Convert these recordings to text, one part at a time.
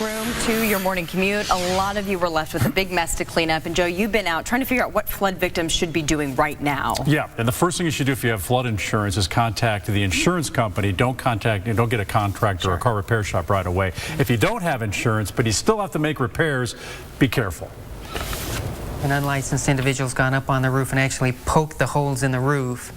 room to your morning commute. A lot of you were left with a big mess to clean up. And Joe, you've been out trying to figure out what flood victims should be doing right now. Yeah, and the first thing you should do if you have flood insurance is contact the insurance company. Don't get a contractor or a car repair shop right away. If you don't have insurance, but you still have to make repairs, be careful. An unlicensed individual's gone up on the roof and actually poked the holes in the roof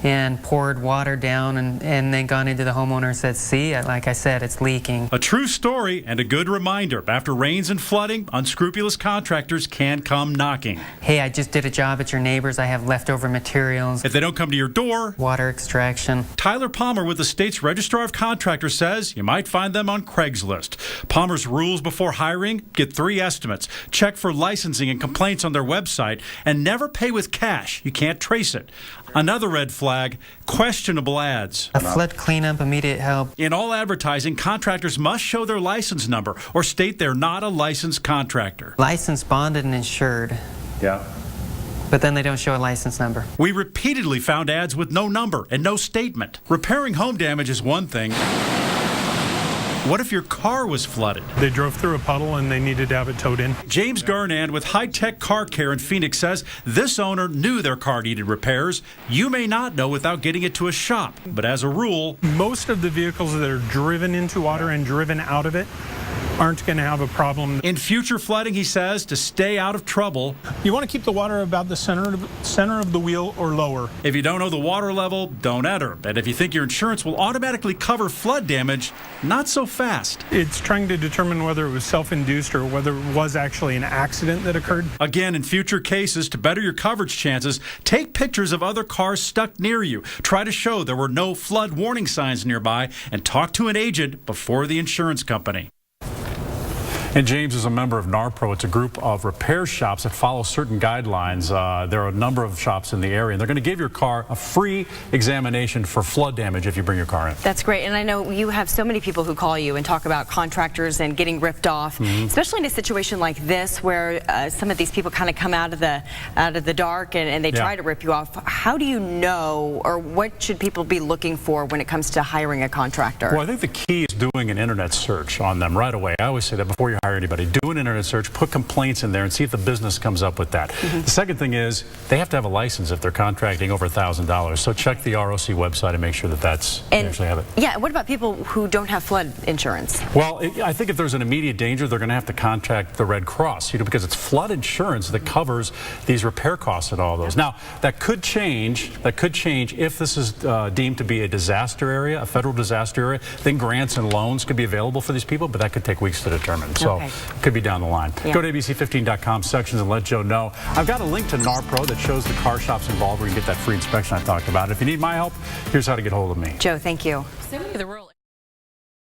and poured water down and then gone into the homeowner and said, see, like I said, it's leaking. A true story and a good reminder. After rains and flooding, unscrupulous contractors can come knocking. Hey, I just did a job at your neighbor's. I have leftover materials. If they don't come to your door, water extraction. Tyler Palmer with the state's Registrar of Contractors says you might find them on Craigslist. Palmer's rules before hiring: get 3 estimates, check for licensing and complaints on their website, and never pay with cash. You can't trace it. Another red flag: questionable ads. A flood cleanup, immediate help. In all advertising, contractors must show their license number or state they're not a licensed contractor. Licensed, bonded, and insured. Yeah. But then they don't show a license number. We repeatedly found ads with no number and no statement. Repairing home damage is one thing. What if your car was flooded? They drove through a puddle and they needed to have it towed in. James Garnand with High Tech Car Care in Phoenix says this owner knew their car needed repairs. You may not know without getting it to a shop, but as a rule, most of the vehicles that are driven into water and driven out of it aren't going to have a problem. In future flooding, he says, to stay out of trouble, you want to keep the water about the center of the wheel or lower. If you don't know the water level, don't enter. And if you think your insurance will automatically cover flood damage, not so fast. It's trying to determine whether it was self-induced or whether it was actually an accident that occurred. Again, in future cases, to better your coverage chances, take pictures of other cars stuck near you. Try to show there were no flood warning signs nearby, and talk to an agent before the insurance company. And James is a member of NARPRO. It's a group of repair shops that follow certain guidelines. There are a number of shops in the area, and they're going to give your car a free examination for flood damage if you bring your car in. That's great. And I know you have so many people who call you and talk about contractors and getting ripped off, especially in a situation like this where some of these people kind of come out of the dark and they try to rip you off. How do you know, or what should people be looking for when it comes to hiring a contractor? Well, I think the key is doing an internet search on them right away. I always say that before you hire anybody. Do an internet search, put complaints in there, and see if the business comes up with that. The second thing is they have to have a license if they're contracting over $1,000. So check the ROC website and make sure that they actually have it. Yeah, what about people who don't have flood insurance? Well, I think if there's an immediate danger, they're going to have to contact the Red Cross, because it's flood insurance that covers these repair costs and all those. Now, that could change. If this is deemed to be a disaster area, a federal disaster area. Then grants and loans could be available for these people, but that could take weeks to determine. So could be down the line. Go to ABC15.com sections and let Joe know. I've got a link to NARPRO that shows the car shops involved where you can get that free inspection I talked about. If you need my help, here's how to get hold of me. Joe, thank you.